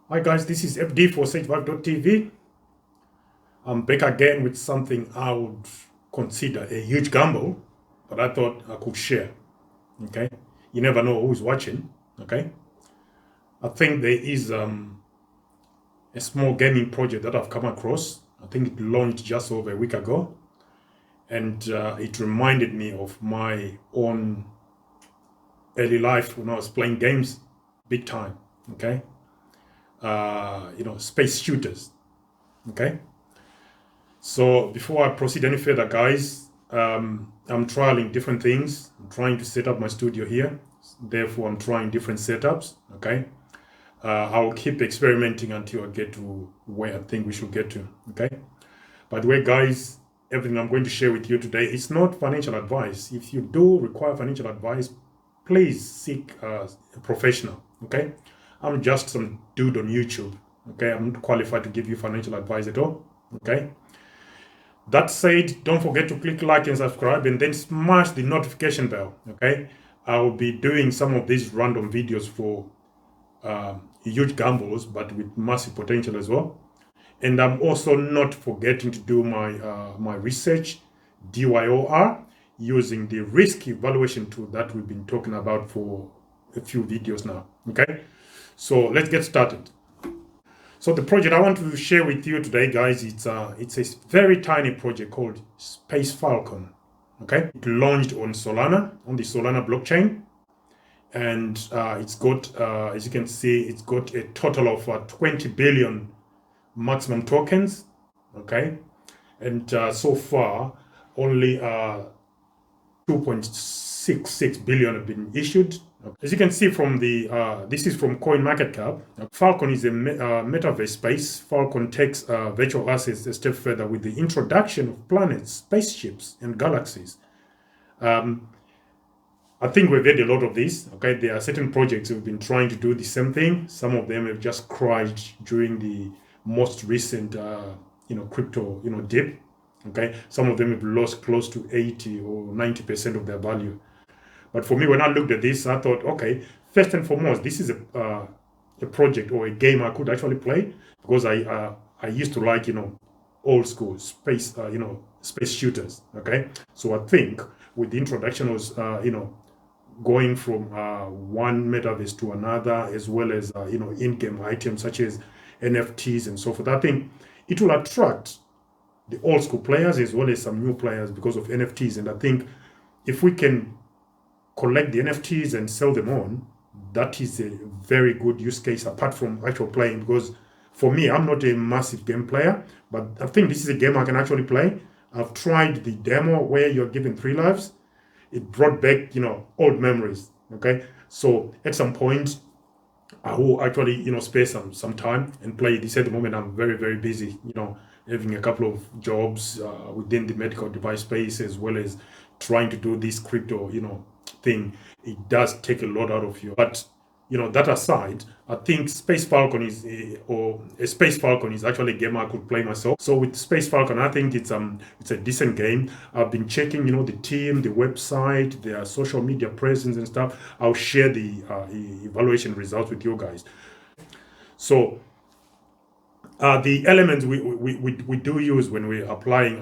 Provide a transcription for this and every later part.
Hi guys, this is FD for SageVive.tv. I'm back again with something I would consider a huge gamble, but I thought I could share. Okay, you never know who's watching. Okay, I think there is a small gaming project that I've come across. I think it launched just over a week ago, and it reminded me of my own early life when I was playing games, big time. Okay, space shooters. Okay. So before I proceed any further, guys, I'm trialing different things. I'm trying to set up my studio here. Therefore, I'm trying different setups. Okay. I'll keep experimenting until I get to where I think we should get to. Okay. By the way, guys, everything I'm going to share with you today is not financial advice. If you do require financial advice, please seek a professional. Okay. I'm just some dude on YouTube. Okay. I'm not qualified to give you financial advice at all. Okay. That said, don't forget to click like and subscribe and then smash the notification bell. Okay, I will be doing some of these random videos for huge gambles, but with massive potential as well. And I'm also not forgetting to do my research, DYOR, using the risk evaluation tool that we've been talking about for a few videos now. Okay, so let's get started. So the project I want to share with you today, guys, it's a very tiny project called Spacefalcon. Okay, it launched on Solana, on the Solana blockchain, and it's got, as you can see, it's got a total of 20 billion maximum tokens. Okay, and so far only 2.66 billion have been issued. As you can see from the, this is from CoinMarketCap. Falcon is a metaverse space. Falcon takes virtual assets a step further with the introduction of planets, spaceships, and galaxies. I think we've had a lot of this. Okay, there are certain projects who've been trying to do the same thing. Some of them have just crashed during the most recent, crypto, dip. Okay, some of them have lost close to 80 or 90% of their value. But for me, when I looked at this, I thought, okay, first and foremost, this is a project or a game I could actually play, because I used to like, old school space, space shooters. Okay, so I think with the introduction was, going from one metaverse to another, as well as in-game items such as NFTs and so forth, I think it will attract the old school players as well as some new players because of NFTs. And I think if we can collect the NFTs and sell them on, that is a very good use case apart from actual playing. Because for me, I'm not a massive game player, but I think this is a game I can actually play. I've tried the demo where you're given 3 lives. It brought back, old memories. Okay, so at some point, I will actually, spare some time and play this. At the moment, I'm very, very busy, having a couple of jobs within the medical device space, as well as trying to do this crypto, thing. It does take a lot out of you. But, that aside, I think Spacefalcon is actually a game I could play myself. So with Spacefalcon, I think it's a decent game. I've been checking, the team, the website, their social media presence and stuff. I'll share the evaluation results with you guys. So the elements we do use when we're applying,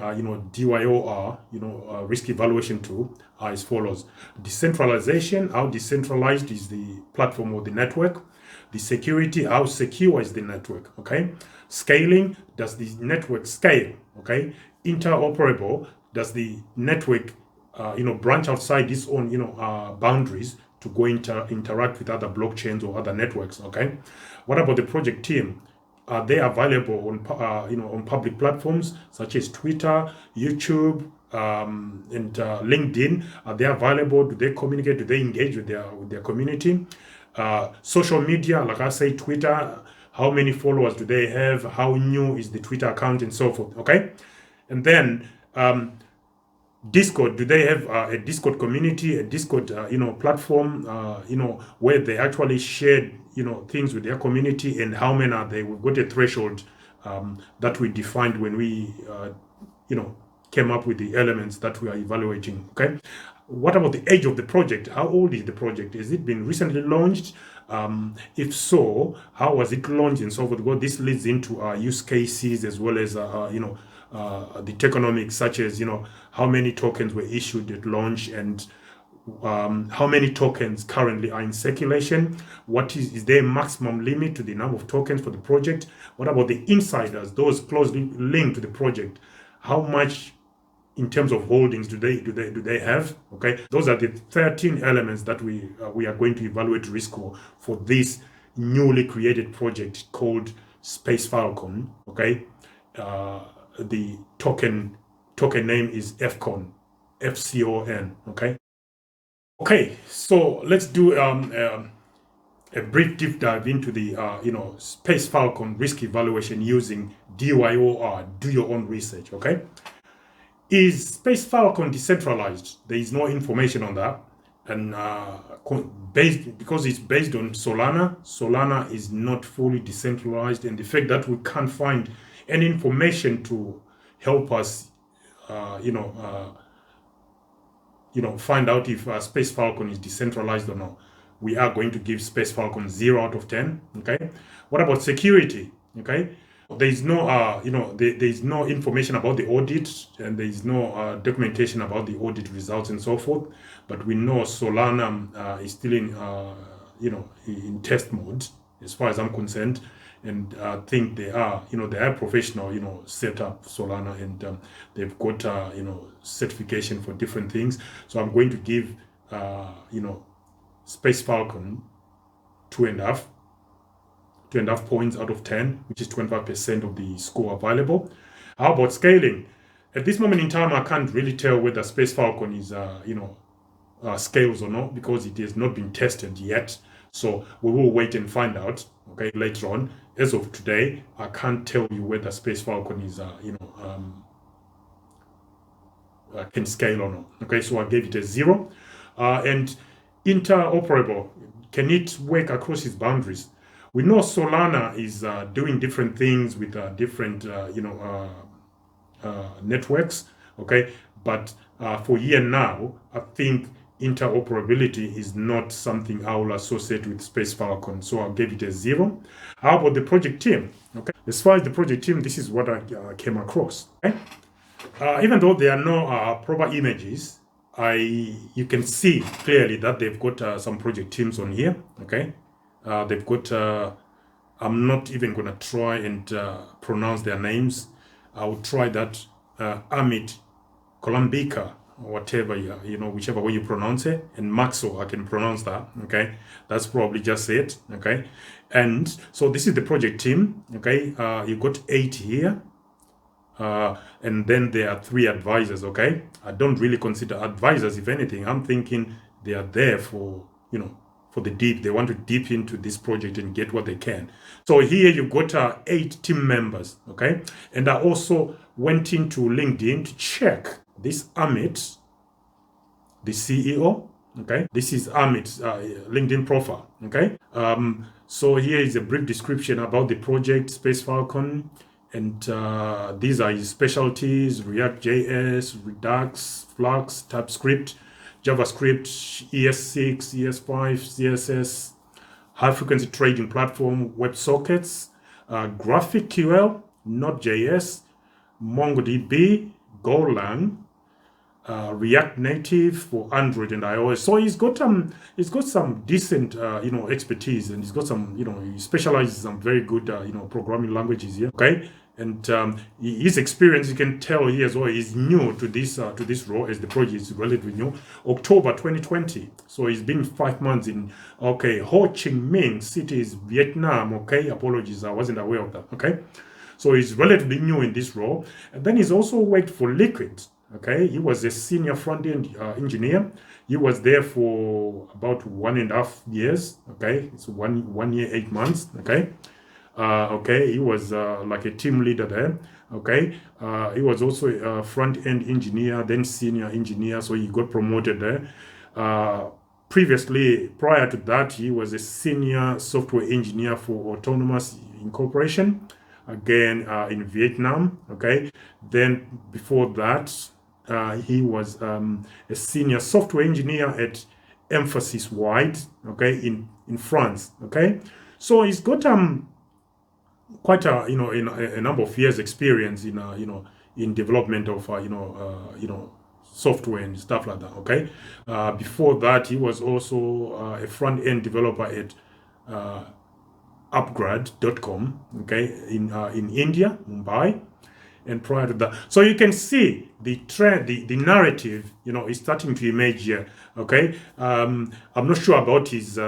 DYOR, risk evaluation tool, are as follows: decentralization, how decentralized is the platform or the network; the security, how secure is the network; okay, scaling, does the network scale; okay, interoperable, does the network, branch outside its own, boundaries to go interact with other blockchains or other networks; okay, what about the project team? Are they available on on public platforms such as Twitter, YouTube, and LinkedIn? Are they available? Do they communicate? Do they engage with their community? Social media, like I say, Twitter. How many followers do they have? How new is the Twitter account, and so forth? Okay, and then Discord, do they have a Discord community, a Discord platform, where they actually share things with their community, and how many are they? We've got a threshold that we defined when we came up with the elements that we are evaluating. Okay, What about the age of the project? How old is the project? Has it been recently launched? If so, how was it launched and so forth? Because this leads into use cases as well as the tokenomics, such as how many tokens were issued at launch and how many tokens currently are in circulation. What is there a maximum limit to the number of tokens for the project? What about the insiders, those closely linked to the project? How much in terms of holdings do they have? Okay, those are the 13 elements that we are going to evaluate risk for this newly created project called Spacefalcon. Okay, the token name is FCON, FCON. Okay, so let's do a brief deep dive into the Spacefalcon risk evaluation using DYOR, do your own research. Okay, is Spacefalcon decentralized? There is no information on that, and because it's based on Solana. Solana is not fully decentralized, and the fact that we can't find any information to help us, find out if Spacefalcon is decentralized or not. We are going to give Spacefalcon 0 out of 10. Okay. What about security? Okay. There is no, there is no information about the audit, and there is no documentation about the audit results and so forth. But we know Solana is still in, in test mode, as far as I'm concerned. And I think they are professional, set up Solana, and they've got, certification for different things. So I'm going to give, Spacefalcon 2.5 points out of 10, which is 25% of the score available. How about scaling? At this moment in time, I can't really tell whether Spacefalcon is, scales or not, because it has not been tested yet. So we will wait and find out, okay, later on. As of today, I can't tell you whether Spacefalcon is, can scale or not. Okay, so I gave it a 0. And interoperable, can it work across its boundaries? We know Solana is doing different things with different, networks, okay? But for here now, I think interoperability is not something I will associate with Spacefalcon, so I'll give it a 0. How about the project team? Okay, as far as the project team, this is what I came across. Okay? Even though there are no proper images, you can see clearly that they've got some project teams on here. Okay, they've got. I'm not even gonna try and pronounce their names. I will try that Amit Kolambika, or whatever, whichever way you pronounce it, and Maxo, I can pronounce that. Okay, that's probably just it. Okay, and so this is the project team. Okay, you got 8 here. And then there are 3 advisors. Okay, I don't really consider advisors. If anything, I'm thinking they are there for for the deep. They want to dip into this project and get what they can. So here you've got 8 team members. Okay, and I also went into LinkedIn to check this Amit, the CEO. Okay, this is Amit's LinkedIn profile. Okay, so here is a brief description about the project Spacefalcon. And these are his specialties: React.js, Redux, Flux, TypeScript, JavaScript, ES6, ES5, CSS, high-frequency trading platform, WebSockets, GraphQL, Node.js, MongoDB, Golang, React Native for Android and iOS. So he's got some decent expertise, and he's got some he specializes in some very good programming languages here. Okay, and his experience, you can tell here as well, is new to this role, as the project is relatively new, October 2020. So he's been 5 months in. Okay, Ho Chi Minh City is Vietnam. Okay, apologies, I wasn't aware of that. Okay, so he's relatively new in this role, and then he's also worked for Liquid. Okay, he was a senior front-end engineer. He was there for about 1.5 years. Okay, it's 1 year 8 months. Okay, okay, he was like a team leader there. Okay, he was also a front-end engineer, then senior engineer, so he got promoted there. Prior to that, he was a senior software engineer for Autonomous Incorporation, again in Vietnam. Okay, then before that, he was a senior software engineer at Emphasis Wide, okay, in France, okay. So he's got quite a a number of years experience in in development of software and stuff like that, okay. Before that, he was also a front end developer at upgrade.com, okay, in India, Mumbai. And prior to that, so you can see the trend, the narrative, is starting to emerge here, okay. I'm not sure about his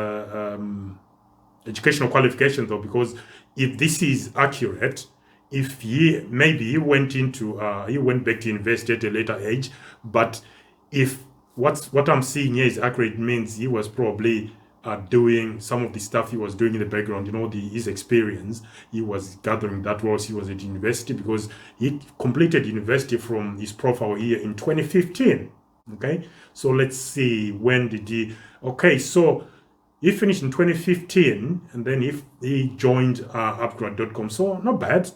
educational qualifications though, because if this is accurate, if he went back to university at a later age, but if what I'm seeing here is accurate, means he was probably doing some of the stuff he was doing in the background, his experience he was gathering that whilst he was at university, because he completed university from his profile here in 2015, okay. So let's see, when did he, okay, so he finished in 2015, and then he joined upgrade.com. So not bad,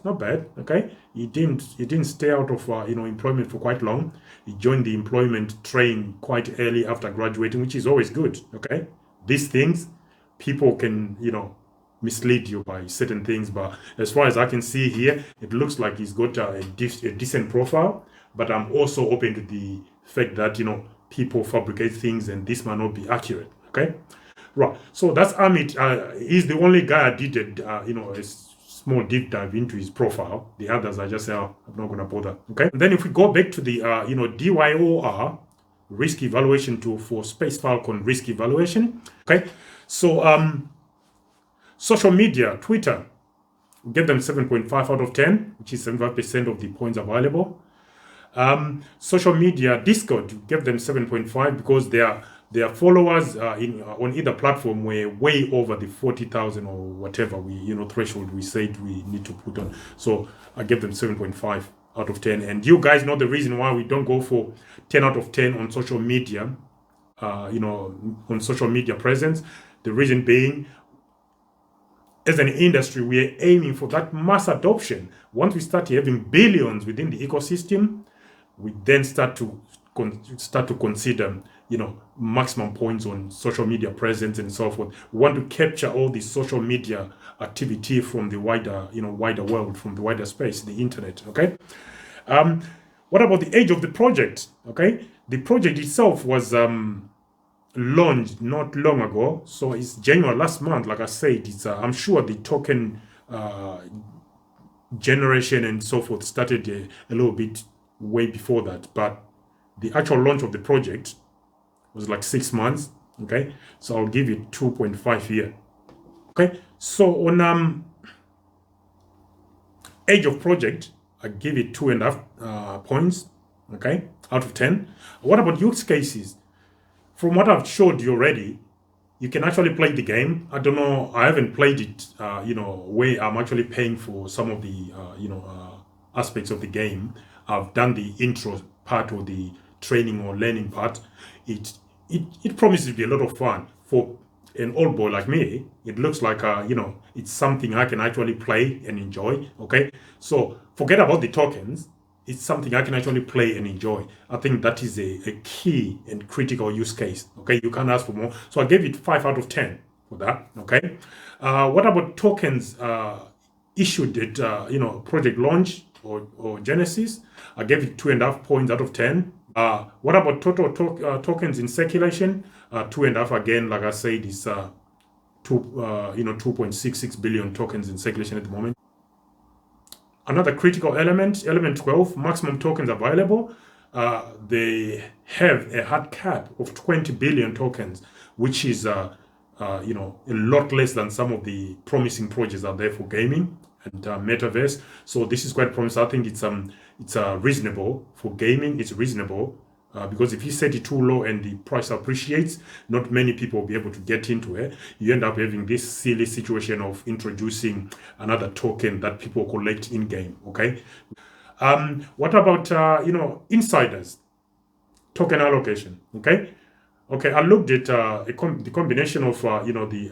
okay. He didn't stay out of employment for quite long. He joined the employment train quite early after graduating, which is always good, okay. These things, people can mislead you by certain things, but as far as I can see here, it looks like he's got a decent profile. But I'm also open to the fact that people fabricate things, and this might not be accurate, okay. Right, so that's Amit. He's the only guy I did a small deep dive into his profile. The others I just say, I'm not going to bother. Okay. And then if we go back to the DYOR risk evaluation tool for Spacefalcon risk evaluation. Okay. So social media, Twitter, get them 7.5 out of 10, which is 75% of the points available. Social media, Discord, give them 7.5 because their followers on either platform were way over the 40,000 or whatever threshold we said we need to put on. So I give them 7.5 out of 10. And you guys know the reason why we don't go for 10 out of 10 on social media, on social media presence. The reason being, as an industry, we are aiming for that mass adoption. Once we start having billions within the ecosystem, we then start to consider maximum points on social media presence and so forth. We want to capture all the social media activity from the wider world, from the wider space, the internet. Okay. What about the age of the project? Okay, the project itself was launched not long ago, so it's January last month. Like I said, it's I'm sure the token generation and so forth started a little bit way before that, but the actual launch of the project was like 6 months. Okay, so I'll give it 2.5 here. Okay, so on age of project, I give it 2.5 points. Okay, out of 10. What about use cases? From what I've showed you already, you can actually play the game. I don't know, I haven't played it where I'm actually paying for some of the aspects of the game. I've done the intro part or the training or learning part. It promises to be a lot of fun for an old boy like me. It looks like it's something I can actually play and enjoy. Okay, so forget about the tokens. It's something I can actually play and enjoy. I think that is a key and critical use case. Okay, you can't ask for more. So I gave it 5 out of 10 for that. Okay, what about tokens issued at project launch or Genesis? I gave it 2.5 points out of 10. What about total tokens in circulation? 2.5 again. Like I said, it's 2.66 billion tokens in circulation at the moment. Another critical element 12, maximum tokens available. They have a hard cap of 20 billion tokens, which is a lot less than some of the promising projects out there for gaming and metaverse. So this is quite promising. I think it's reasonable for gaming. It's reasonable because if you set it too low and the price appreciates, not many people will be able to get into it. You end up having this silly situation of introducing another token that people collect in game. Okay. What about insiders token allocation? Okay. I looked at the combination of the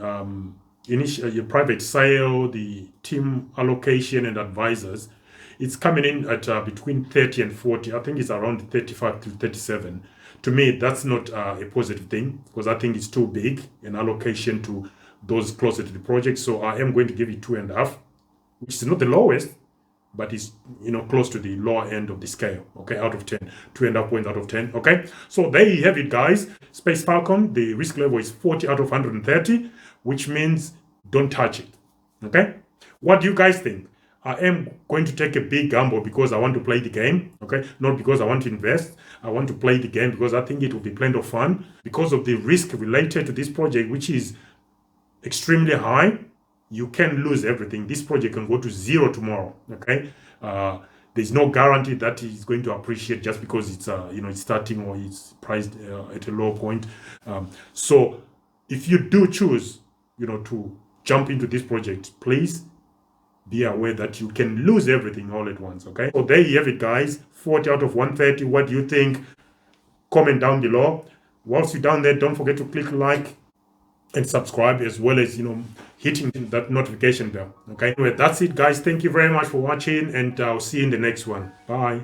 initial private sale, the team allocation, and advisors. it's coming in at between 30 and 40. I think it's around 35 to 37. To me, that's not a positive thing, because I think it's too big an allocation to those closer to the project. So I am going to give it 2.5, which is not the lowest, but it's, you know, close to the lower end of the scale. Okay, out of 10, 2.5 points out of 10. Okay, so there you have it, guys. Spacefalcon, the risk level is 40 out of 130, which means don't touch it. Okay, what do you guys think? I am going to take a big gamble because I want to play the game. Okay, not because I want to invest. I want to play the game because I think it will be plenty of fun, because of the risk related to this project, which is extremely high. You can lose everything. This project can go to zero tomorrow. Okay, there's no guarantee that it's going to appreciate just because it's you know, it's starting or it's priced at a low point. So if you do choose, you know, to jump into this project, please be aware that you can lose everything all at once. Okay, so there you have it, guys. 40 out of 130. What do you think? Comment down below. Whilst you're down there, don't forget to click like and subscribe, as well as, you know, hitting that notification bell. Okay, anyway, that's it, guys. Thank you very much for watching, and I'll see you in the next one. Bye.